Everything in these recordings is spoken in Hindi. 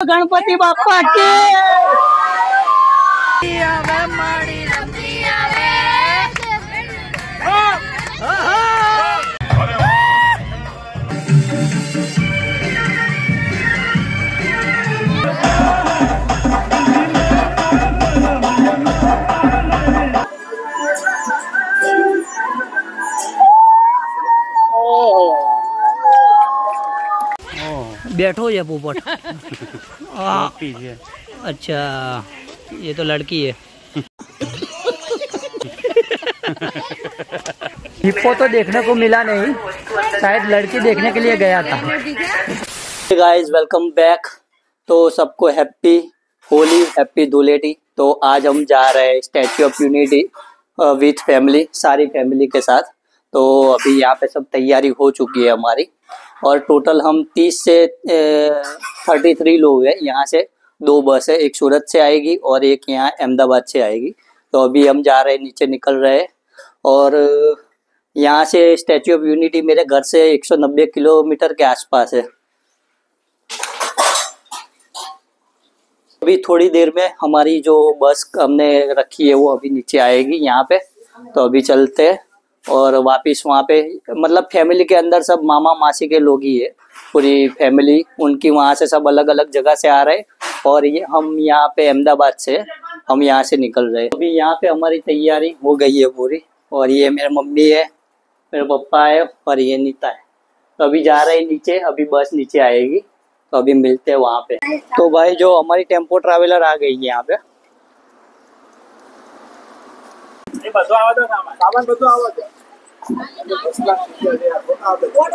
गणपति बापा के बैठो या पोपट। अच्छा ये तो लड़की है। हिप्पो तो देखने को मिला नहीं, शायद लड़की देखने के लिए गया था। Guys welcome back. तो सबको हैप्पी होली, हैप्पी धुलेटी। तो आज हम जा रहे हैं statue of unity with family, सारी फैमिली के साथ। तो अभी यहाँ पे सब तैयारी हो चुकी है हमारी, और टोटल हम 30 से 33 लोग हैं। यहाँ से 2 बस है, एक सूरत से आएगी और एक यहाँ अहमदाबाद से आएगी। तो अभी हम जा रहे हैं, नीचे निकल रहे हैं। और यहाँ से स्टैच्यू ऑफ यूनिटी मेरे घर से 190 किलोमीटर के आसपास है। अभी थोड़ी देर में हमारी जो बस हमने रखी है वो अभी नीचे आएगी यहाँ पे। तो अभी चलते हैं और वापिस वहाँ पे, मतलब फैमिली के अंदर सब मामा मासी के लोग ही है, पूरी फैमिली उनकी। वहाँ से सब अलग अलग जगह से आ रहे हैं, और ये हम यहाँ पे अहमदाबाद से हम यहाँ से निकल रहे हैं। अभी यहाँ पे हमारी तैयारी हो गई है पूरी, और ये मेरे मम्मी है, मेरे पापा है, और ये नीता है। तो अभी जा रहे हैं नीचे, अभी बस नीचे आएगी, तो अभी मिलते हैं वहाँ पे। तो भाई जो हमारी टेम्पो ट्रैवलर आ गई है यहाँ पे।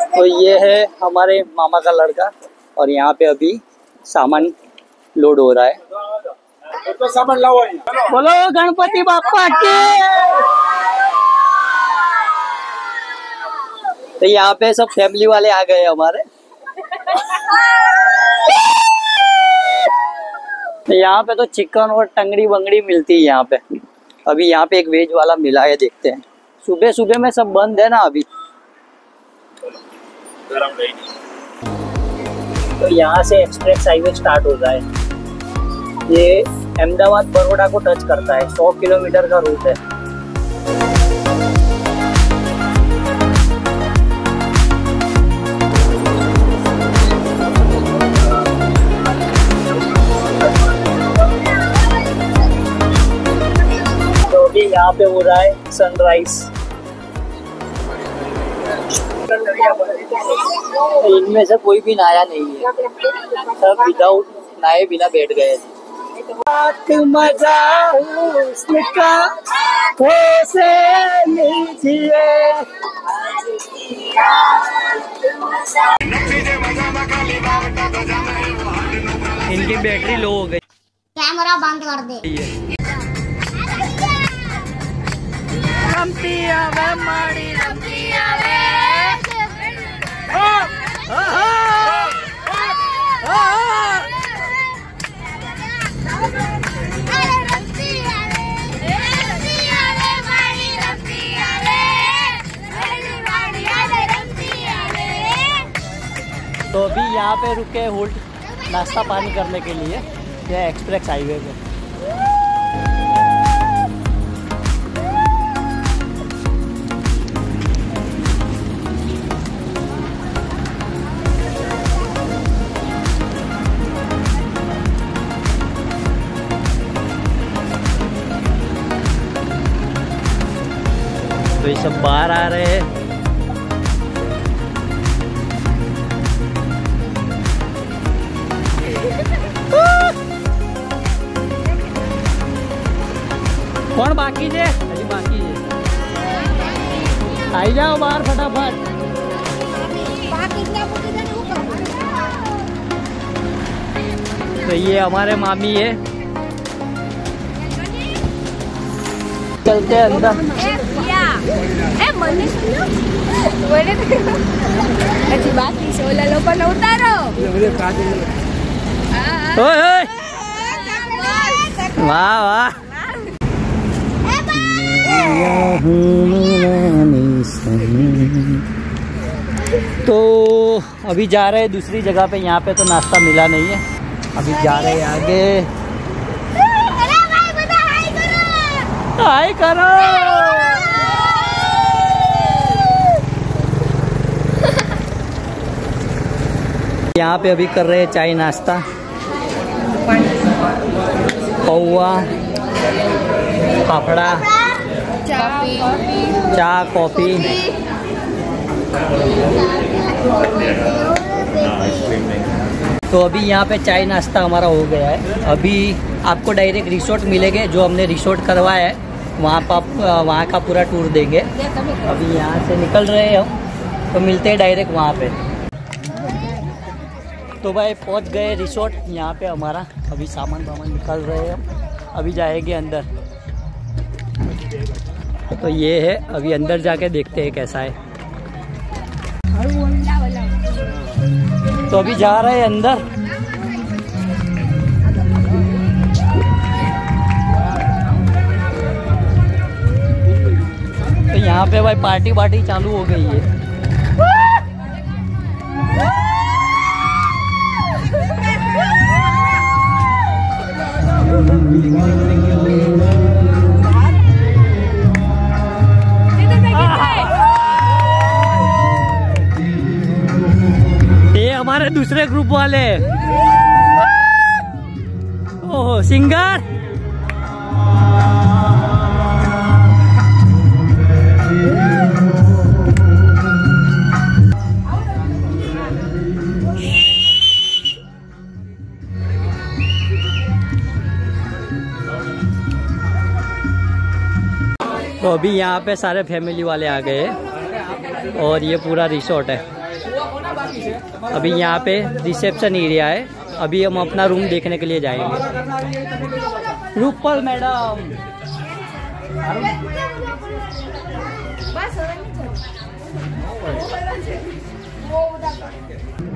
तो ये है हमारे मामा का लड़का, और यहाँ पे अभी सामान लोड हो रहा है। तो सामान लाओ, बोलो गणपति बापा के। तो यहाँ पे सब फैमिली वाले आ गए हमारे। तो यहाँ पे तो चिकन और टंगड़ी वंगड़ी मिलती है यहाँ पे। अभी यहाँ पे एक वेज वाला मिला है, देखते हैं। सुबह सुबह में सब बंद है ना अभी। तो यहाँ से एक्सप्रेस हाईवे स्टार्ट होता है। ये अहमदाबाद बड़ौदा को टच करता है, 100 किलोमीटर का रूट है। तो अभी यहाँ पे हो रहा है सनराइज। इनमें से कोई भी नहाया नहीं है, सब विदाउट नहाए बिना बैठ गए। मजा उसका से लीजिए। इनकी बैटरी लो हो गई, कैमरा बंद कर दे। तो अभी यहाँ पे रुके होल्ड नाश्ता पानी करने के लिए, यह एक्सप्रेस हाईवे पे। तो ये सब बाहर आ रहे हैं। कौन बाकी है? अभी बाकी है। आई जाओ बाहर फटाफट। तो ये हमारे मामी है, चलते हैं अंदर। वाह वाह। तो अभी जा रहे हैं दूसरी जगह पे। यहाँ पे तो नाश्ता मिला नहीं है, अभी जा रहे हैं आगे। अरे भाई बता हाय करो। हाय करो। यहाँ पे अभी कर रहे हैं चाय नाश्ता, पौवा, फाफड़ा, चाय कॉफ़ी। तो अभी यहाँ पे चाय नाश्ता हमारा हो गया है। अभी आपको डायरेक्ट रिसोर्ट मिलेंगे, जो हमने रिसोर्ट करवाया है वहाँ पर आप वहाँ का पूरा टूर देंगे। अभी यहाँ से निकल रहे हैं हम, तो मिलते हैं डायरेक्ट वहाँ पे। तो भाई पहुँच गए रिसोर्ट। यहाँ पे हमारा अभी सामान निकल रहे हैं हम, अभी जाएंगे अंदर। तो ये है, अभी अंदर जाके देखते हैं कैसा है। तो अभी जा रहे हैं अंदर। तो यहाँ पे भाई पार्टी चालू हो गई है। ये हमारे दूसरे ग्रुप वाले। ओह सिंगर। तो अभी यहाँ पे सारे फैमिली वाले आ गए हैं और ये पूरा रिसोर्ट है। अभी यहाँ पे रिसेप्शन एरिया है। अभी हम अपना रूम देखने के लिए जाएंगे। रूपल मैडम,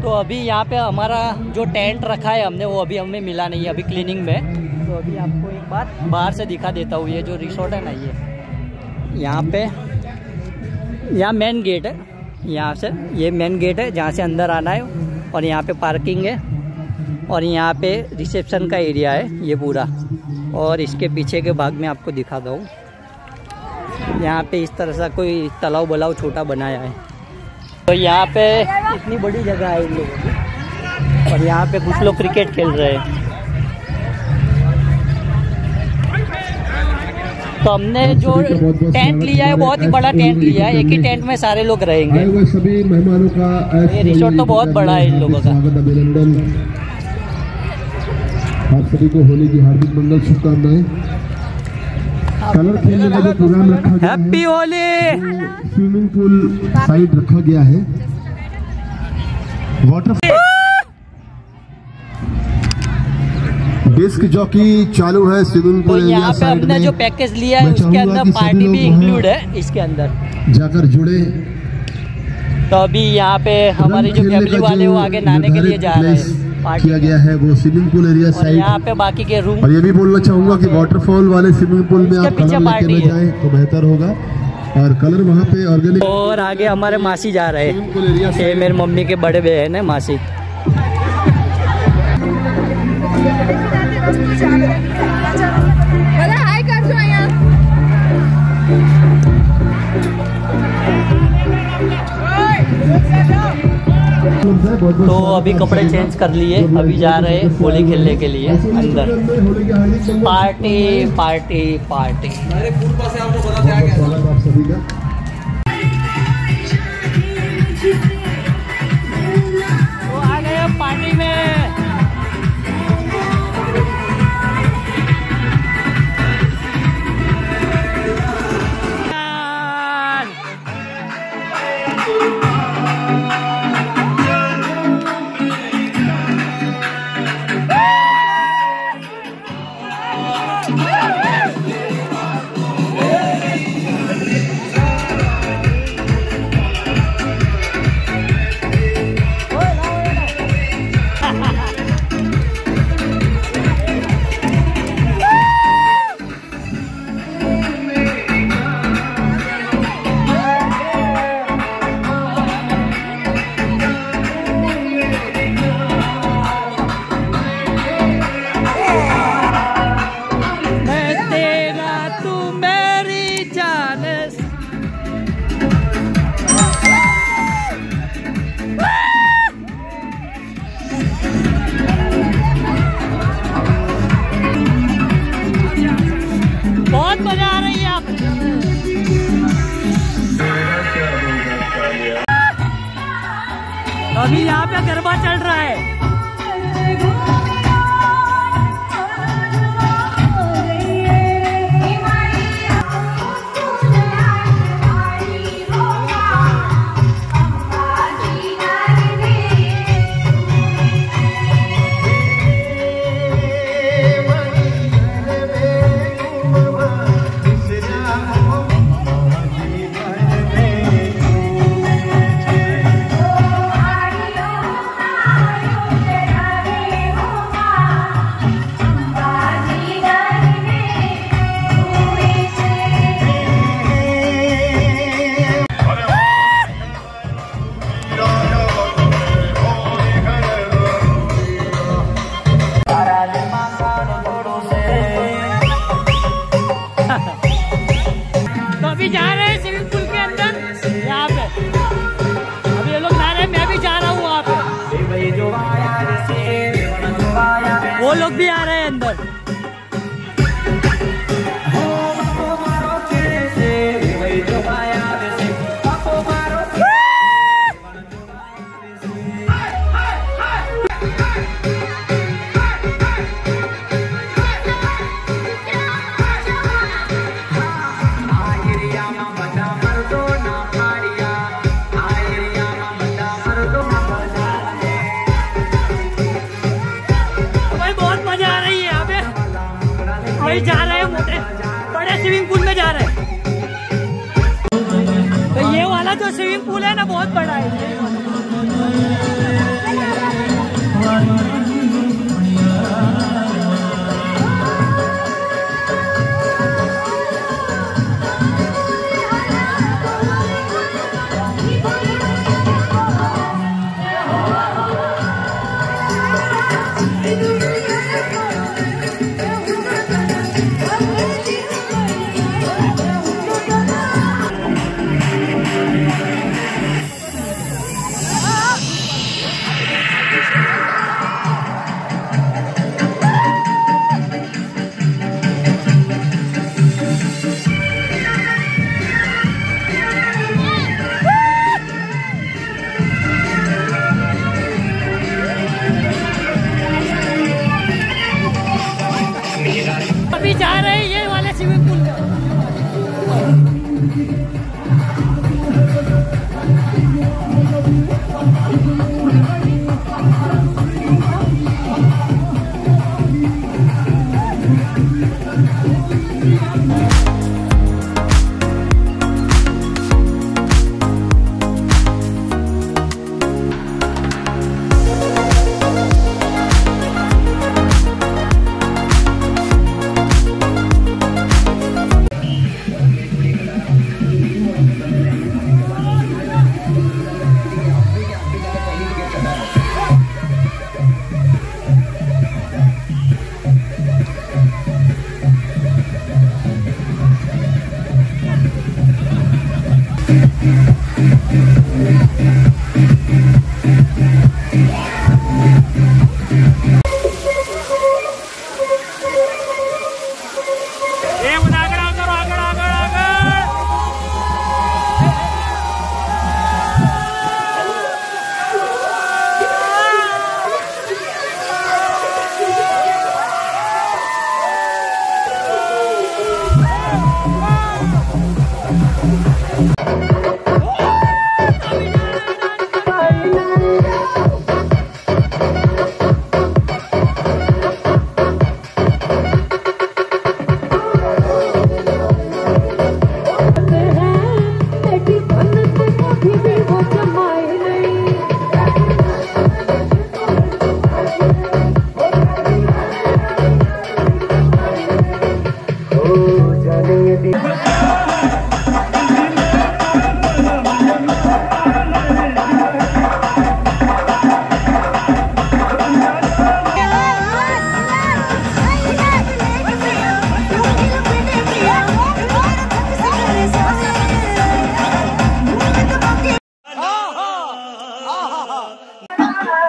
तो अभी यहाँ पे हमारा जो टेंट रखा है हमने, वो अभी हमें मिला नहीं है, अभी क्लीनिंग में। तो अभी आपको एक बार बाहर से दिखा देता हूँ। ये जो रिसोर्ट है ना, ये यहाँ पे, यहाँ मेन गेट है। यहाँ से ये मेन गेट है जहाँ से अंदर आना है, और यहाँ पे पार्किंग है, और यहाँ पे रिसेप्शन का एरिया है ये पूरा। और इसके पीछे के भाग में आपको दिखा दूँ, यहाँ पे इस तरह से कोई तालाब बलाव छोटा बनाया है। तो यहाँ पे इतनी बड़ी जगह है इन लोगों की, और यहाँ पे कुछ लोग क्रिकेट खेल रहे हैं। तो हमने जो टेंट लिया है, बहुत ही बड़ा टेंट लिया है। एक ही टेंट में सारे लोग रहेंगे। सभी मेहमानों का ये रिसोर्ट तो बहुत बड़ा है इन लोगों का। अभिनंदन। आप सभी को होली की हार्दिक मंगल शुभकामनाएं। कलर खेलने का जो प्रोग्राम रखा गया है, happy Holi. Swimming pool side रखा गया है, वाटर डिस्क जॉकी चालू है, स्विमिंग तो पूल यहाँ पे हमने जो पैकेज लिया है उसके अंदर पार्टी भी इंक्लूड है इसके अंदर। जाकर जुड़े। तो अभी यहाँ पे हमारी जो फैमिली वाले वो आगे नहाने के लिए जा रहे हैं। किया गया है वो स्विमिंग पूल एरिया साइड। यहाँ पे बाकी के रूम। और ये भी बोलना चाहूंगा कि वाटरफॉल वाले स्विमिंग पूल में आप कलर लेके न जाएं तो बेहतर होगा, और कलर वहाँ पे ऑर्गेनिक। और आगे हमारे मासी जा रहे हैं, ये मेरी मम्मी के बड़े बहन है मासी। तो अभी कपड़े चेंज कर लिए, अभी जा रहे हैं होली खेलने के लिए अंदर। Party party party. तो आ गए पार्टी में। वो लोग भी आ रहे हैं अंदर। वही जा रहे हैं, मोटे बड़े स्विमिंग पूल में जा रहे हैं। तो ये वाला जो स्विमिंग पूल है ना बहुत बड़ा है। अभी जा रहे हैं ये वाले स्विमिंग पूल में।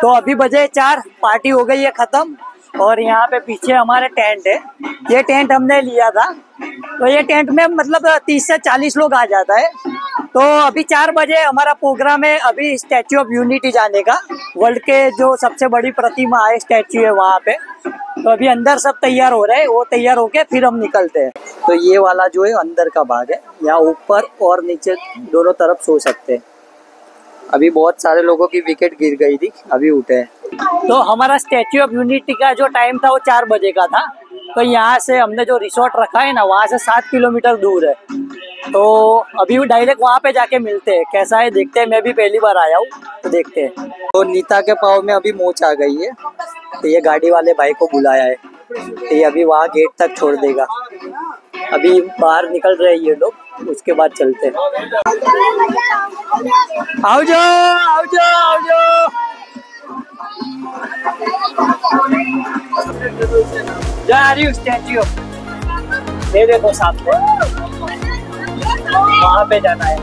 तो अभी बजे 4, पार्टी हो गई है खत्म। और यहाँ पे पीछे हमारे टेंट है। ये टेंट हमने लिया था, तो ये टेंट में मतलब 30 से 40 लोग आ जाता है। तो अभी 4 बजे हमारा प्रोग्राम है अभी स्टैच्यू ऑफ यूनिटी जाने का। वर्ल्ड के जो सबसे बड़ी प्रतिमा है, स्टैच्यू है वहाँ पे। तो अभी अंदर सब तैयार हो रहे हैं, वो तैयार होके फिर हम निकलते हैं। तो ये वाला जो है अंदर का भाग है, यहाँ ऊपर और नीचे दोनों तरफ सो सकते हैं। अभी बहुत सारे लोगों की विकेट गिर गई थी, अभी उठे हैं। तो हमारा स्टैच्यू ऑफ यूनिटी का जो टाइम था वो 4 बजे का था। तो यहाँ से हमने जो रिसोर्ट रखा है ना, वहाँ से 7 किलोमीटर दूर है। तो अभी डायरेक्ट वहाँ पे जाके मिलते हैं, कैसा है देखते हैं। मैं भी पहली बार आया हूँ, तो देखते हैं। तो नीता के पाँव में अभी मोच आ गई है, तो ये गाड़ी वाले भाई को बुलाया है, तो ये अभी वहाँ गेट तक छोड़ देगा। अभी बाहर निकल रहे हैं ये लोग, उसके बाद चलते हैं। आओ जाओ, आओ जाओ, आओ जाओ। जा रही हूँ स्टैच्यू, ये देखो सामने, वहाँ पे जाना है।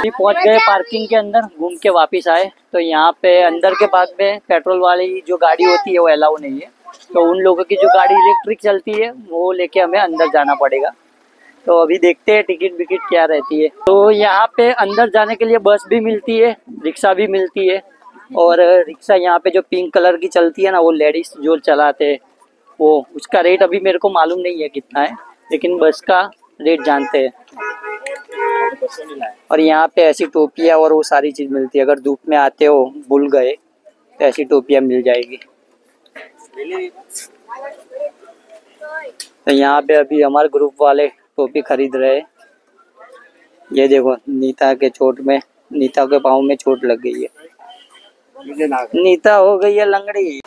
अभी पहुंच गए पार्किंग के अंदर, घूम के वापस आए। तो यहाँ पे अंदर के भाग में पेट्रोल वाली जो गाड़ी होती है वो अलाउ नहीं है, तो उन लोगों की जो गाड़ी इलेक्ट्रिक चलती है वो लेके हमें अंदर जाना पड़ेगा। तो अभी देखते हैं टिकट विकेट क्या रहती है। तो यहाँ पे अंदर जाने के लिए बस भी मिलती है, रिक्शा भी मिलती है। और रिक्शा यहाँ पे जो पिंक कलर की चलती है ना, वो लेडीज जो चलाते हैं, वो उसका रेट अभी मेरे को मालूम नहीं है कितना है, लेकिन बस का रेट जानते हैं। और यहाँ पे ऐसी टोपियाँ और वो सारी चीज मिलती है। अगर धूप में आते हो, भूल गए, तो ऐसी टोपियाँ मिल जाएगी। तो यहाँ पे अभी हमारे ग्रुप वाले टोपी खरीद रहे हैं। ये देखो, नीता के पाँव में चोट लग गई है, नीता हो गई है लंगड़ी।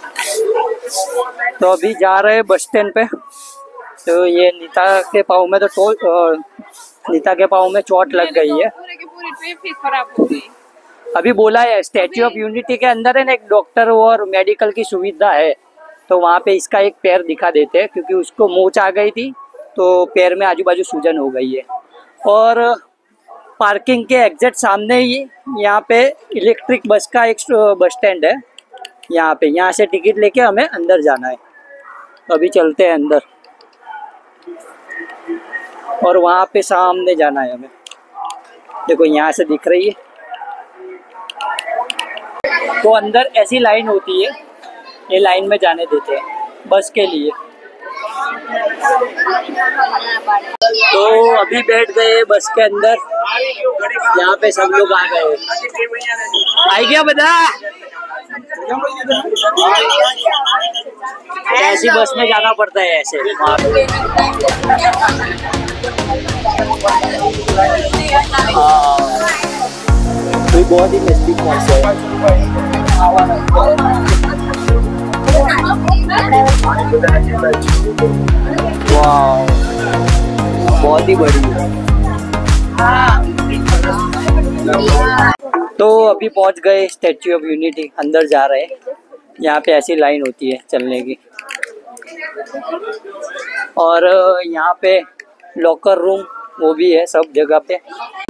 तो अभी जा रहे हैं बस स्टैंड पे। तो ये नीता के पाँव में चोट लग गई है। अभी बोला है स्टैच्यू ऑफ यूनिटी के अंदर है ना, एक डॉक्टर और मेडिकल की सुविधा है, तो वहाँ पे इसका एक पैर दिखा देते हैं, क्योंकि उसको मोच आ गई थी तो पैर में आजू बाजू सूजन हो गई है। और पार्किंग के एग्जैक्ट सामने ही यहाँ पे इलेक्ट्रिक बस का एक बस स्टैंड है। यहाँ से टिकट लेके हमें अंदर जाना है। तो अभी चलते हैं अंदर, और वहाँ पे सामने जाना है हमें। देखो यहाँ से दिख रही है। तो अंदर ऐसी लाइन होती है, ये लाइन में जाने देते हैं बस के लिए। तो अभी बैठ गए बस के अंदर, यहाँ पे सब लोग आ गए। आई क्या बता, ऐसी बस में जाना पड़ता है ऐसे। कोई बहुत ही नजदीक बस है। वाह, बहुत ही बड़ी है। तो अभी पहुंच गए स्टैच्यू ऑफ यूनिटी, अंदर जा रहे हैं। यहाँ पे ऐसी लाइन होती है चलने की। और यहाँ पे लॉकर रूम वो भी है सब जगह पे।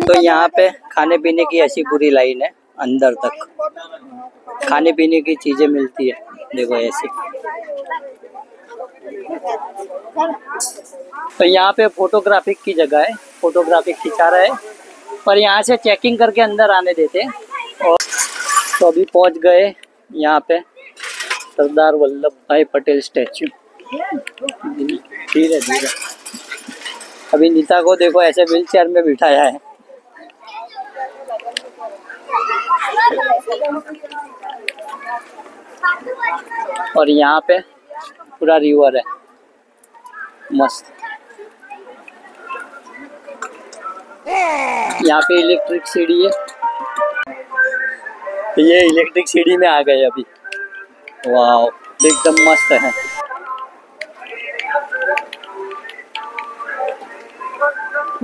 तो यहाँ पे खाने पीने की ऐसी पूरी लाइन है, अंदर तक खाने पीने की चीजें मिलती है। देखो ऐसी। तो यहाँ पे फोटोग्राफी की जगह है, फोटोग्राफी खिंचा रहा है, पर यहाँ से चेकिंग करके अंदर आने देते हैं। और तो अभी पहुँच गए यहाँ पे सरदार वल्लभ भाई पटेल स्टैच्यू। धीरे धीरे। अभी नीता को देखो ऐसे व्हील चेयर में बिठाया है। और यहाँ पे पूरा रिवर है, मस्त। यहाँ पे इलेक्ट्रिक सीढ़ी है। ये इलेक्ट्रिक सीढ़ी में आ गए अभी। वाह, एकदम मस्त है।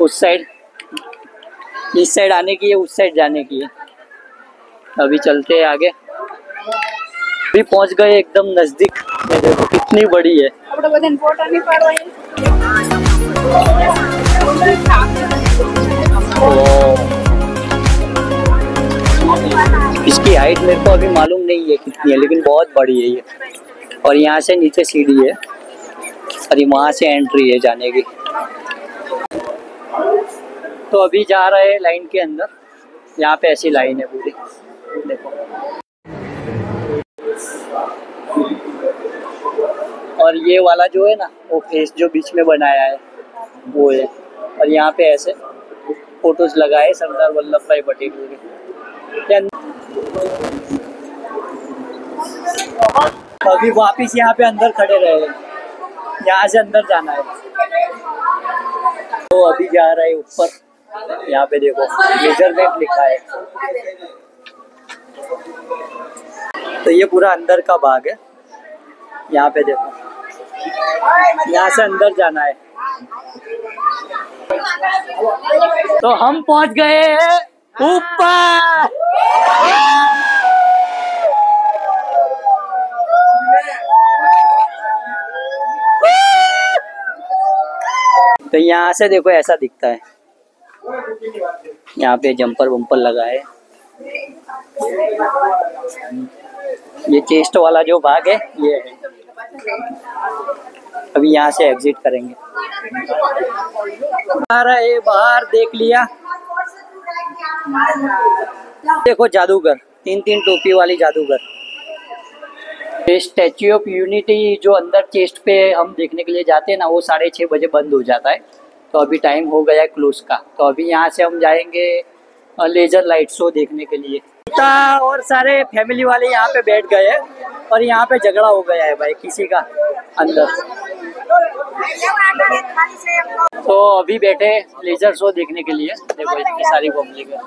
उस साइड, इस साइड आने की है, उस साइड जाने की है। अभी चलते हैं आगे। अभी पहुंच गए एकदम नजदीक। देखो कितनी बड़ी है। इसकी हाइट मेरे को अभी मालूम नहीं है कितनी है, लेकिन बहुत बड़ी है ये। और यहाँ से नीचे सीढ़ी है, और वहाँ से एंट्री है जाने की। तो अभी जा रहे हैं लाइन के अंदर। यहाँ पे ऐसी लाइन है पूरी, देखो। और ये वाला जो है ना, वो फेस जो बीच में बनाया है वो है। और यहाँ पे ऐसे फोटोज लगाए सरदार वल्लभ भाई पटेल के। अभी वापिस यहाँ पे अंदर खड़े रहे, यहाँ से अंदर जाना है। तो अभी जा रहे हैं ऊपर। यहाँ पे देखो मेजरमेंट लिखा है। तो ये पूरा अंदर का भाग है। यहाँ पे देखो, यहाँ से अंदर जाना है। तो हम पहुंच गए हैं ऊपर। तो यहाँ से देखो ऐसा दिखता है। यहाँ पे जंपर वंपर लगा है। ये चेस्ट वाला जो भाग है ये है। अभी यहाँ से एग्जिट करेंगे। बाहर देख लिया। देखो जादूगर, 3 टोपी वाली जादूगर। स्टैच्यू ऑफ यूनिटी जो अंदर चेस्ट पे हम देखने के लिए जाते हैं ना, वो 6:30 बजे बंद हो जाता है। तो अभी टाइम हो गया है क्लोज का। तो अभी यहाँ से हम जाएंगे लेजर लाइट शो देखने के लिए। और सारे फैमिली वाले यहाँ पे बैठ गए हैं और यहाँ पे झगड़ा हो गया है भाई किसी का अंदर। तो अभी बैठे लेजर शो देखने के लिए। देखो इतनी सारी पब्लिक है।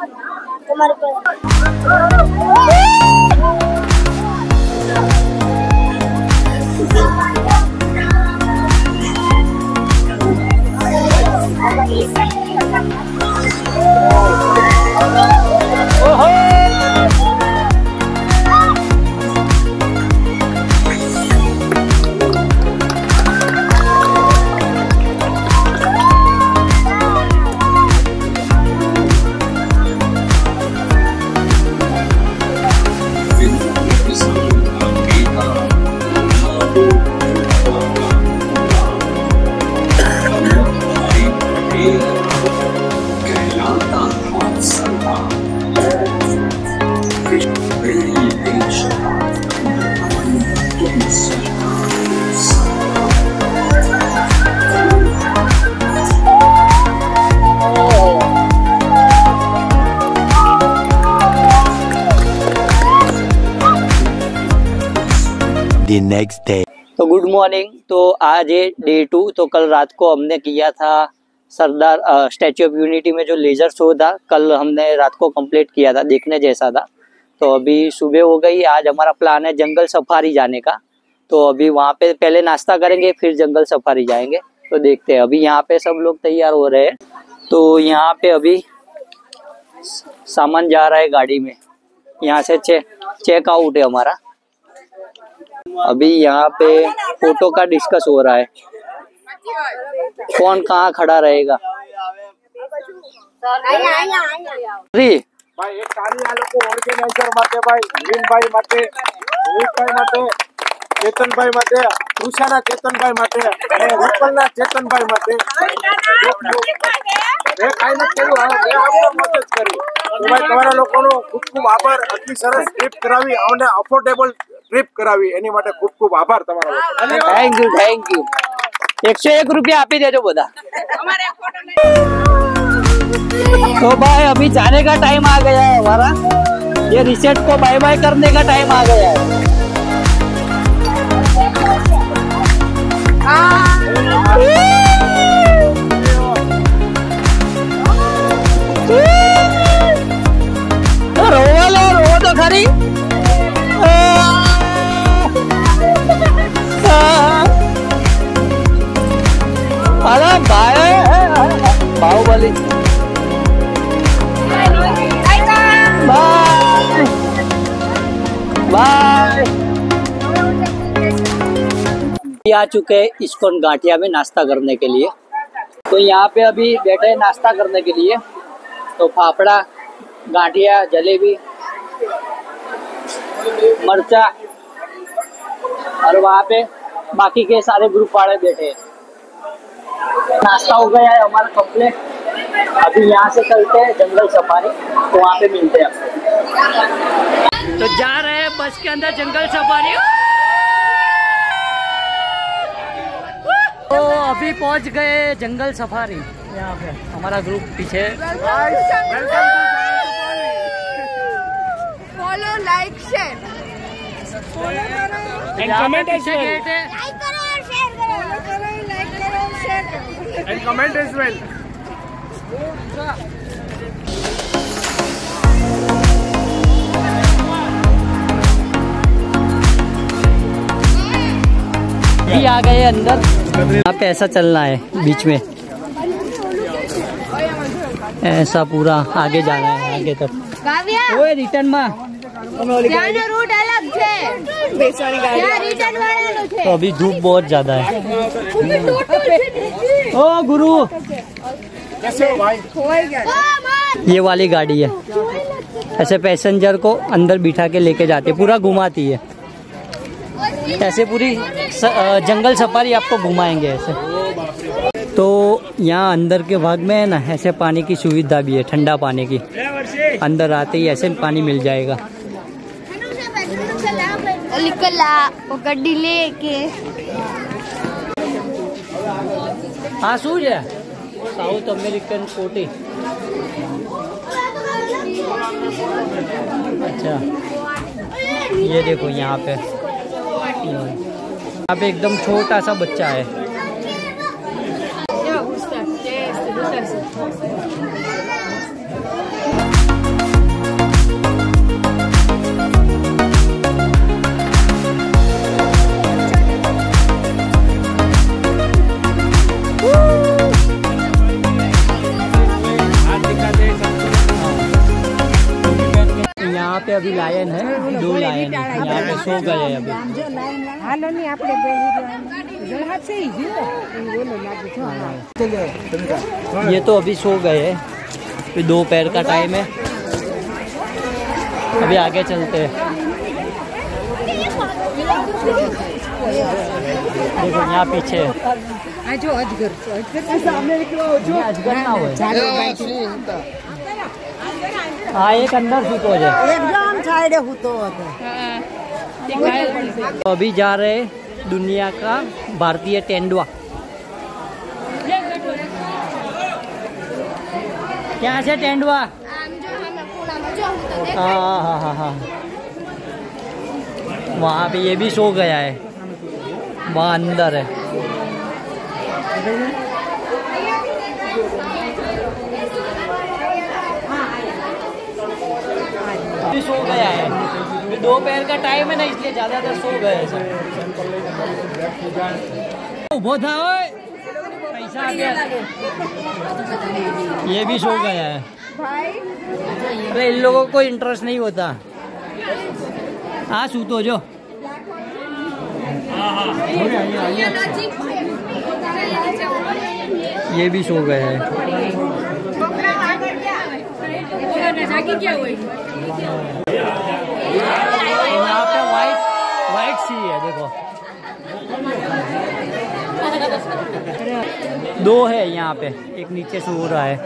Next day. तो गुड मॉर्निंग। तो आज है डे 2। तो कल रात को हमने किया था सरदार स्टैच्यू ऑफ यूनिटी में जो लेजर शो था, कल हमने रात को कंप्लीट किया था, देखने जैसा था। तो अभी सुबह हो गई। आज हमारा प्लान है जंगल सफारी जाने का। तो अभी वहाँ पे पहले नाश्ता करेंगे फिर जंगल सफारी जाएंगे। तो देखते हैं। अभी यहाँ पे सब लोग तैयार हो रहे हैं। तो यहाँ पे अभी सामान जा रहा है गाड़ी में। यहाँ से चेकआउट है हमारा। अभी यहाँ पे फोटो का डिस्कस हो रहा है, कौन कहाँ खड़ा रहेगा। भाई एक ताली आ लोग ऑर्गेनाइजर माटे भाई नवीन भाई माटे रोहित भाई माटे चेतन भाई माटे कृषाना चेतन भाई माटे रूपलना चेतन भाई माटे मैं काई न केવું આ મે આપો મદદ કરી તો ભાઈ તમારા લોકોનો ખૂબ ખૂબ આભાર। આટલી સરસ ટ્રીપ કરાવી અને અફોર્ડેબલ ટ્રીપ કરાવી એની માટે ખૂબ ખૂબ આભાર તમારા લોકોનો। थैंक यू 101 रुपया आप ही दे दो बता। तो भाई अभी जाने का टाइम आ गया है हमारा। ये रिसेट को बाय बाय करने का टाइम आ गया है। रो तो खरी। अरे भाई बाहुबली बाय बाय। आ चुके हैं इस्कॉन घाटिया में नाश्ता करने के लिए। तो यहाँ पे अभी बैठे हैं नाश्ता करने के लिए। तो फाफड़ा, गांठिया, जलेबी, मरचा और वहाँ पे बाकी के सारे ग्रुप वाले बैठे हैं। नाश्ता हो गया है हमारा कंप्लीट। अभी यहाँ से चलते हैं जंगल सफारी। तो वहाँ पे मिलते हैं आपसे। तो जा रहे हैं बस के अंदर जंगल सफारी। तो अभी पहुँच गए जंगल सफारी। यहाँ पे हमारा ग्रुप पीछे। Follow like share and comment as well like करो और शेयर करो लाइक करो और शेयर करो एंड कमेंट एज वेल। ये आ गए अंदर। यहाँ पे ऐसा चलना है बीच में, ऐसा पूरा आगे जाना है आगे तक। ओए रिटर्न में रूट अलग है। रिटर्न वाला तो अभी धूप बहुत ज्यादा है। ओ गुरु कैसे हो भाई? ओ माय ये वाली गाड़ी है, ऐसे पैसेंजर को अंदर बिठा के लेके जाते, पूरा घुमाती है। ऐसे पूरी जंगल सफारी आपको घुमाएंगे ऐसे। तो यहाँ अंदर के भाग में है ना, ऐसे पानी की सुविधा भी है, ठंडा पानी की। अंदर आते ही ऐसे पानी मिल जाएगा। गड्डी लेके हाँ सूझ है, साउथ अमेरिकन कोटी। अच्छा ये देखो यहाँ पे एकदम छोटा सा बच्चा है। यहाँ पे अभी लायन है, 2 लायन है यहाँ पे, सो गए हैं अभी। ये तो अभी सो गए हैं, फिर दोपहर का टाइम है, अभी आगे चलते हैं। देखो यहाँ पीछे अजगर ना हो। हाँ एक अंदर सूतो है, तो अभी जा रहे दुनिया का भारतीय तेंदुआ। क्या से तेंदुआ? हाँ वहाँ पे ये भी सो गया है, वहाँ अंदर है। सो गया है, दोपहर का टाइम है ना, इसलिए ज्यादातर सो गए सब। वो था पैसा आ गया, ये भी सो गया है। अरे इन लोगों को इंटरेस्ट नहीं होता। हाँ सूतो जो ये भी सो गया है। यहाँ पे वाइट सी है, देखो 2 है यहाँ पे, एक नीचे सो रहा है।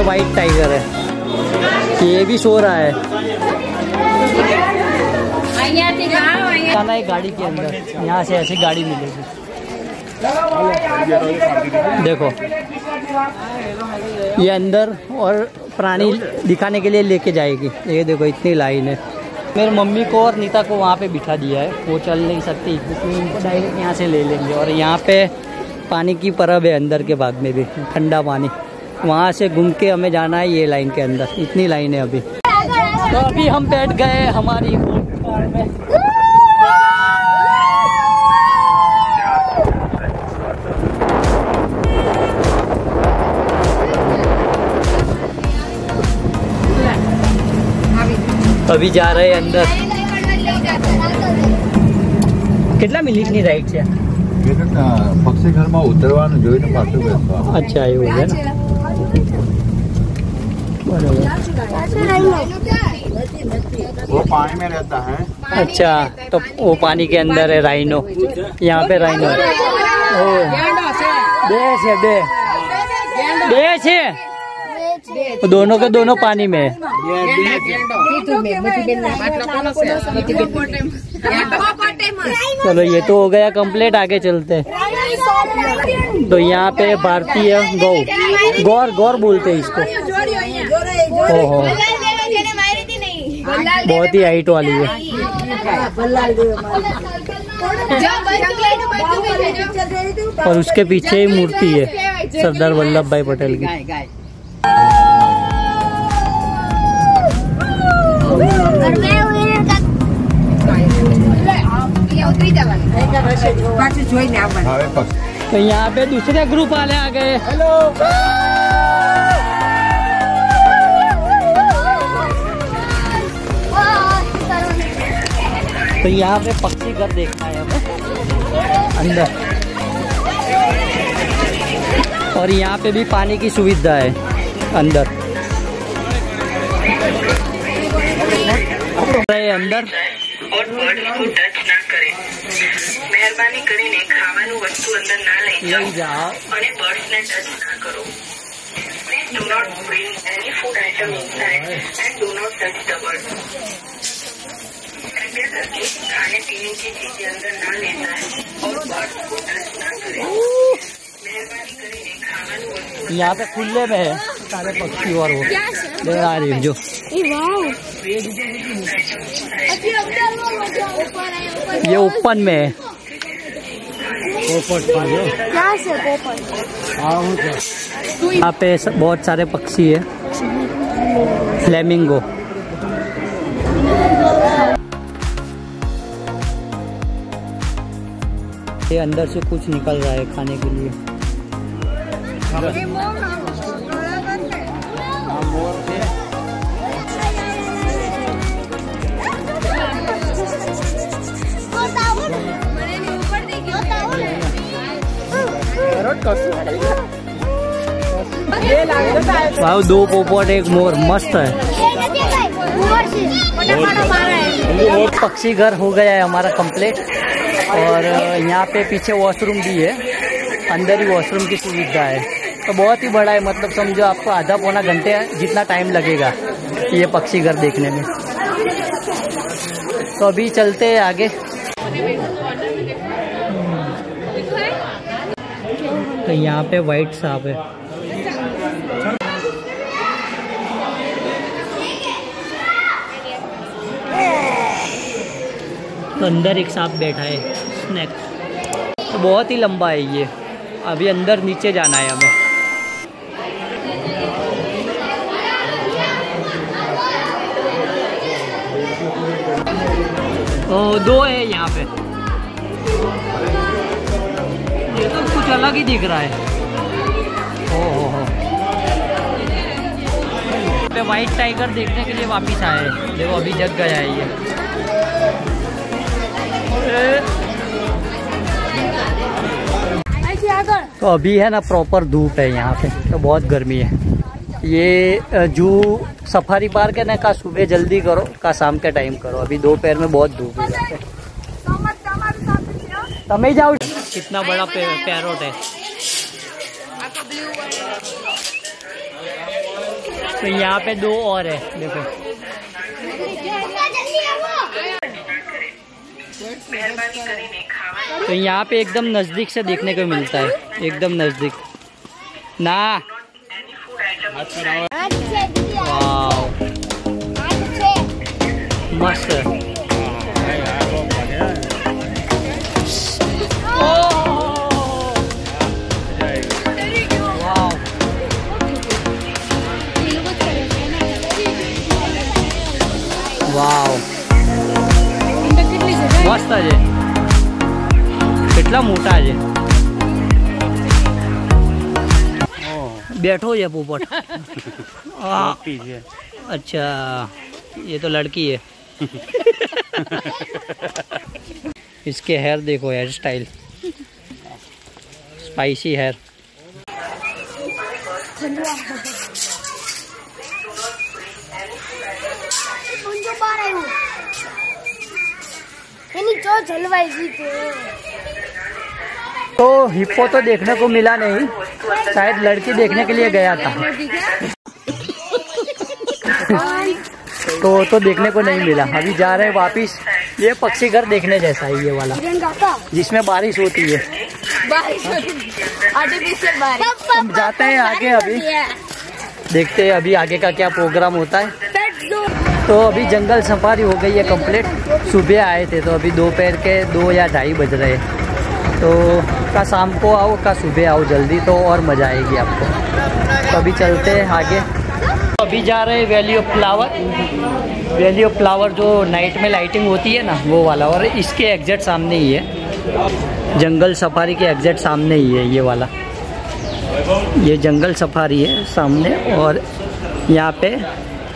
वाइट टाइगर है, ये भी सो रहा है। जाना है गाड़ी के अंदर, यहाँ से ऐसी गाड़ी मिलेगी। देखो ये अंदर और प्राणी दिखाने के लिए लेके जाएगी। ये देखो इतनी लाइन है। मेरी मम्मी को और नीता को वहाँ पे बिठा दिया है, वो चल नहीं सकती, इसलिए इनको डायरेक्ट यहाँ से ले लेंगे। और यहाँ पे पानी की परब है अंदर के भाग में भी, ठंडा पानी। वहाँ से घूम के हमें जाना है ये लाइन के अंदर, इतनी लाइन है अभी। तो अभी हम बैठ गए हमारी कार में। अभी जा रहे हैं अंदर। કેટલા મિનિટની રાઈડ છે? पक्षी घर में उतरवानु જોઈને પાછું બેસવાનું। अच्छा એવું છે ને, वो पानी में रहता है। अच्छा तो वो पानी के अंदर है राइनो, यहाँ पे राइनो है। दोनों के दोनों पानी में है। चलो ये तो हो गया कंप्लीट, आगे चलते। तो यहाँ पे भारतीय गौ, गौर बोलते हैं इसको। ओहो बहुत ही हाइट वाली है। और उसके पीछे ही मूर्ति है सरदार वल्लभ भाई पटेल की। तो यहाँ पे दूसरे ग्रुप वाले आ गए। हेलो। तो यहाँ पे पक्षी घर देखना है हमें अंदर, और यहाँ पे भी पानी की सुविधा है अंदर। अंदर और बर्ड को टच ना करें। મહેરબાની કરીને ખાવાનું વસ્તુ અંદર ના લઈ જાઓ અને બર્ડ્સ ને ટચ ના કરો. Please do not bring any food item inside and do not touch the birds. कृपया करके खाने पीने की चीजें अंदर ना ले जाएं और बर्ड्स को टच ना करें. મહેરબાની કરીને ખાવાનું વસ્તુ यहाँ पे खुले में है सारे पक्षी और वो ले आ रही है जो ये ओपन में है। यहाँ पे बहुत सारे पक्षी है, फ्लेमिंगो। ये अंदर से कुछ निकल रहा है खाने के लिए। वाह, 2 पोपट 1 मोर, मस्त है। पक्षी घर हो गया है हमारा कंप्लीट। और यहाँ पे पीछे वॉशरूम भी है, अंदर ही वॉशरूम की सुविधा है। तो बहुत ही बड़ा है, मतलब समझो आपको आधा पौना घंटे जितना टाइम लगेगा ये पक्षी घर देखने में। तो अभी चलते हैं आगे। तो यहाँ पे व्हाइट सांप है। तो अंदर एक सांप बैठा है, स्नैक। तो बहुत ही लंबा है ये। अभी अंदर नीचे जाना है हमें। तो 2 है यहाँ पे। ये तो कुछ अलग ही दिख रहा है। हो। व्हाइट टाइगर देखने के लिए वापिस आए। देखो अभी जग गया है ये। तो अभी है ना प्रॉपर धूप है यहाँ पे, तो बहुत गर्मी है। ये जू सफारी पार्क है ना, का सुबह जल्दी करो का शाम के टाइम करो। अभी दोपहर में बहुत धूप है। तमें जाओ। कितना बड़ा पैरोट है। तो यहाँ पे 2 और है, देखो। तो यहाँ पे एकदम नजदीक से देखने को मिलता है, एकदम नजदीक ना। वाव, मस्त है। वाव, मस्त है। કેટલા મોટા છે। बैठो ये पोपट। अच्छा, ये तो लड़की है। इसके हेयर देखो, हेयर स्टाइल स्पाइसी हेयर। तो हिप्पो तो देखने को मिला नहीं, शायद लड़की देखने के लिए गया था। तो देखने को नहीं मिला। अभी जा रहे हैं वापिस। ये पक्षी घर देखने जैसा है ये वाला, जिसमें बारिश होती है। आर्टिफिशियल बारिश। हम जाते हैं आगे, अभी देखते हैं अभी आगे का क्या प्रोग्राम होता है। तो अभी जंगल सफारी हो गई है कंप्लीट। सुबह आए थे तो अभी दोपहर के 2 या 2:30 बज रहे हैं। तो का शाम को आओ का सुबह आओ जल्दी, तो और मज़ा आएगी आपको। तो अभी चलते हैं आगे। अभी जा रहे हैं valley of flower. Valley of flower जो नाइट में लाइटिंग होती है ना, वो वाला। और इसके एग्जैक्ट सामने ही है, जंगल सफारी के एग्जैक्ट सामने ही है ये वाला। ये जंगल सफारी है सामने, और यहाँ पे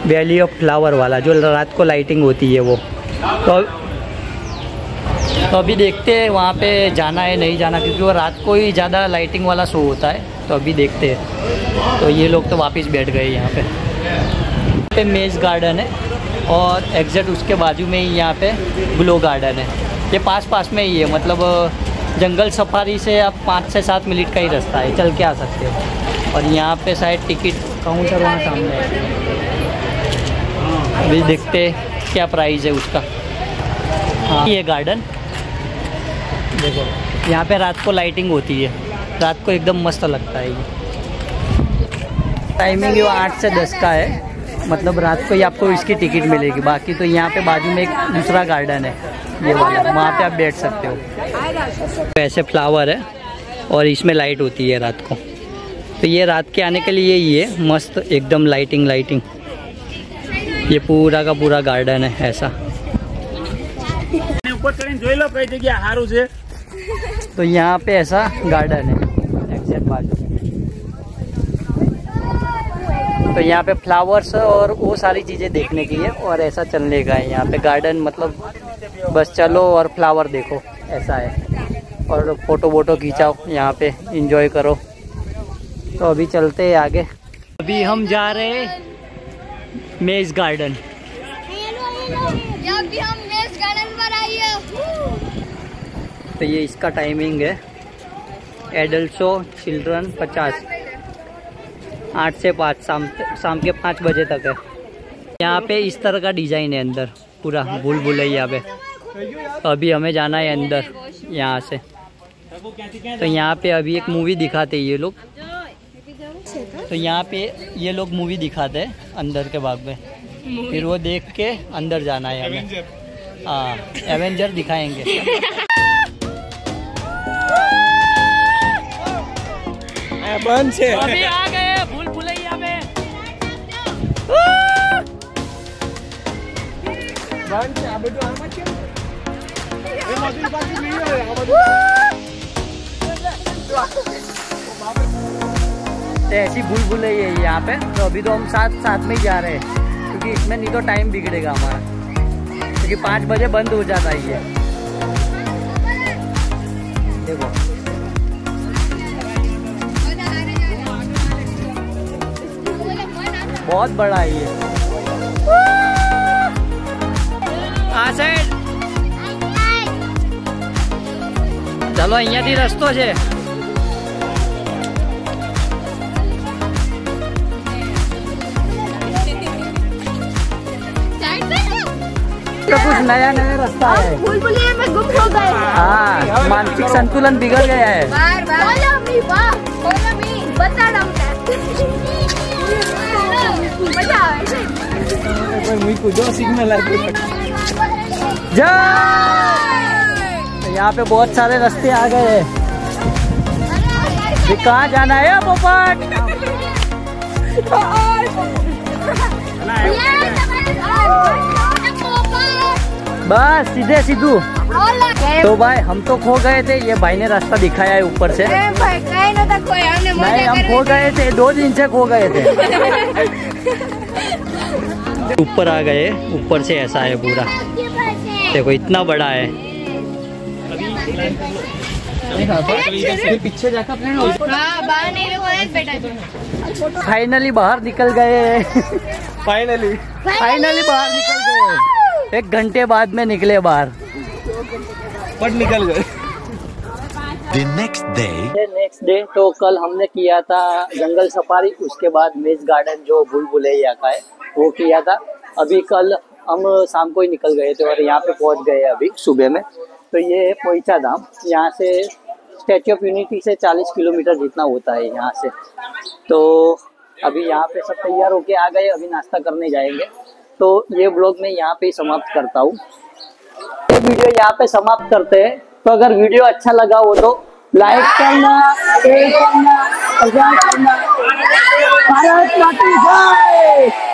वैली ऑफ फ्लावर वाला जो रात को लाइटिंग होती है वो। तो अभी देखते हैं वहाँ पे जाना है नहीं जाना, क्योंकि वो रात को ही ज़्यादा लाइटिंग वाला शो होता है। तो अभी देखते हैं। तो ये लोग तो वापस बैठ गए यहाँ पे मेज़ गार्डन है, और एग्जैक्ट उसके बाजू में ही यहाँ पे ग्लो गार्डन है। ये पास में ही है, मतलब जंगल सफारी से आप 5 से 7 मिनट का ही रास्ता है, चल के आ सकते हो। और यहाँ पे शायद टिकट काउंटर वहाँ सामने है। अभी देखते क्या प्राइस है उसका। हाँ, ये गार्डन देखो, यहाँ पे रात को लाइटिंग होती है, रात को एकदम मस्त लगता है ये। टाइमिंग 8 से 10 का है, मतलब रात को ही आपको इसकी टिकट मिलेगी। बाकी तो यहाँ पे बाजू में एक दूसरा गार्डन है ये वाला, वहाँ पे आप बैठ सकते हो। ऐसे फ्लावर है और इसमें लाइट होती है रात को। तो ये रात के आने के लिए ही है, मस्त एकदम लाइटिंग। ये पूरा का पूरा गार्डन है ऐसा। तो यहाँ पे ऐसा गार्डन है एग्जैक्ट बाजू। तो यहाँ पे फ्लावर्स और वो सारी चीज़ें देखने की है, और ऐसा चलने का है यहाँ पे गार्डन। मतलब बस चलो और फ्लावर देखो, ऐसा है। और फोटो वोटो खींचाओ यहाँ पे, एंजॉय करो। तो अभी चलते हैं आगे। अभी हम जा रहे हैं मेज़ गार्डन। जब भी हम मेज़ गार्डन पर आइए। तो ये इसका टाइमिंग है एडल्ट शो चिल्ड्रन 50, 8 से 5 शाम के 5 बजे तक है। यहाँ पे इस तरह का डिज़ाइन है अंदर पूरा भूल भुलैया पे। तो अभी हमें जाना है अंदर यहाँ से। तो यहाँ पे अभी एक मूवी दिखाते हैं ये लोग। तो यहाँ पे ये लोग मूवी दिखाते हैं अंदर के भाग में, फिर वो देख के अंदर जाना है हमें। हाँ, एवेंजर दिखाएंगे। अभी आ गए भूल भुलैया में। ऐसी भूल भुलैया है यहाँ पे। तो अभी तो हम साथ में ही जा रहे हैं, क्योंकि इसमें नहीं तो टाइम बिगड़ेगा हमारा, क्योंकि 5 बजे बंद हो जाता है ये। देखो बहुत बड़ा है ये। चलो અહીંયાથી રસ્તો છે। तो कुछ नया रास्ता है। भूल भुलैया में गुम हो गए। हाँ, मानसिक संतुलन बिगड़ गया है। यहाँ पे बहुत सारे रास्ते आ गए हैं। कहाँ जाना है पोपट? बस सीधे सीधू। तो भाई हम तो खो गए थे, ये भाई ने रास्ता दिखाया है ऊपर से। नहीं, हम खो गए थे, 2 दिन से खो गए थे। ऊपर आ गए, ऊपर से ऐसा है पूरा, देखो इतना बड़ा है। पीछे जाकर फाइनली बाहर निकल गए। फाइनली बाहर निकल गए। 1 घंटे बाद में निकले बाहर, बट निकल गए। नेक्स्ट डे तो कल हमने किया था जंगल सफारी, उसके बाद मेज़ गार्डन जो भूल भुलैया का है वो किया था। अभी कल हम शाम को ही निकल गए थे और यहाँ पे पहुँच गए अभी सुबह में। तो ये है पोइचा धाम, यहाँ से स्टैच्यू ऑफ यूनिटी से 40 किलोमीटर जितना होता है यहाँ से। तो अभी यहाँ पे सब तैयार होके आ गए, अभी नाश्ता करने जाएंगे। तो ये ब्लॉग मैं यहाँ पे ही समाप्त करता हूँ। ये वीडियो यहाँ पे समाप्त करते हैं। तो अगर वीडियो अच्छा लगा हो तो लाइक करना, शेयर करना, सब्सक्राइब करना। भारत माता की जय।